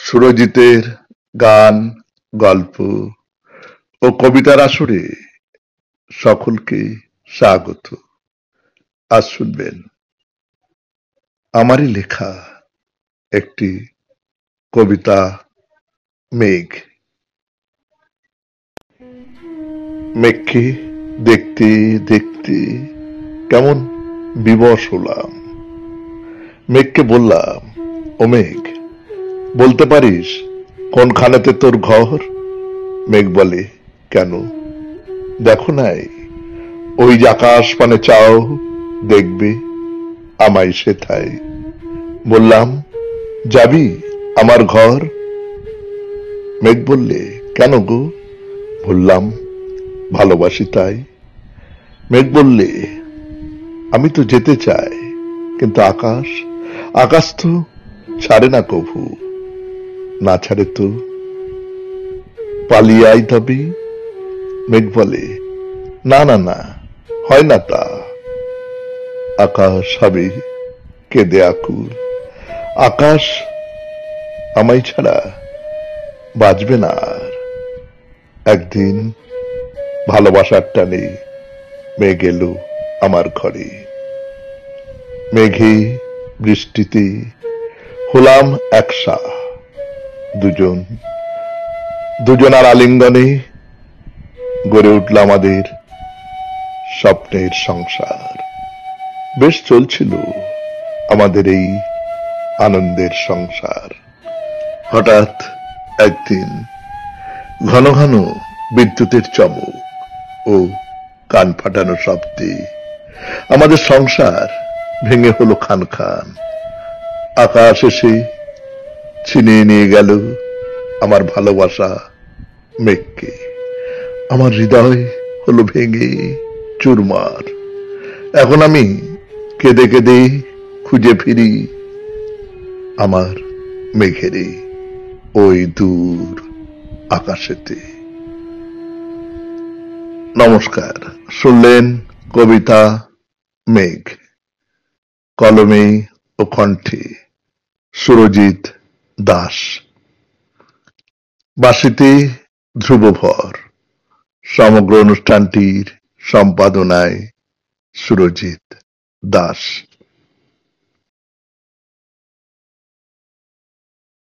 সুরজিতের গান, গল্প ও কবিতার আসরে সকলকে স্বাগত। আজ শুনবেন আমারই লেখা একটি কবিতা, মেঘ। মেঘকে দেখতে দেখতে কেমন বিবশ হলাম। মেঘকে বললাম, ও মেঘ, বলতে পারিস কোনখানেতে তোর ঘর? মেঘ বলে, কেন? দেখো নাই ওই যে আকাশ পানে চাও, দেখবে আমায় সেথায়। বললাম, যাবি আমার ঘর? মেঘ বললে, কেন গো? বললাম, ভালোবাসি তাই। মেঘ বললে, আমি তো যেতে চাই, কিন্তু আকাশ আকাশ তো ছাড়ে না কভু। না ছাড়ে তো পালিয়ে আই তবে। মেঘ বলে, না না না, হয় না তা। আকাশ হবে কেঁদে আকুল, আকাশ আমায় ছাড়া বাঁচবে না আর। একদিন ভালোবাসার টানে মেঘ এলো আমার ঘরে। মেঘে বৃষ্টিতে হলাম একসা, দুজনার আলিঙ্গনে গড়ে উঠল আমাদের স্বপ্নের সংসার। বেশ চলছিল আমাদের এই আনন্দের সংসার। হঠাৎ একদিন ঘন ঘন বিদ্যুতের চমক ও কান ফাটানো শব্দে আমাদের সংসার ভেঙে হলো খান খান। আকাশ এসে ছিনিয়ে নিয়ে গেল আমার ভালোবাসা মেঘকে। আমার হৃদয় হলো ভেঙে চুরমার। এখন আমি কেঁদে কেঁদে খুঁজে ফিরি আমার মেঘেরে ওই দূর আকাশেতে। নমস্কার। শুনলেন কবিতা মেঘ, কলমে ও কণ্ঠে সুরজিৎ দাস, বাঁশিতে ধ্রুবভর। সমগ্র অনুষ্ঠানটির সম্পাদনায় সুরজিৎ দাস।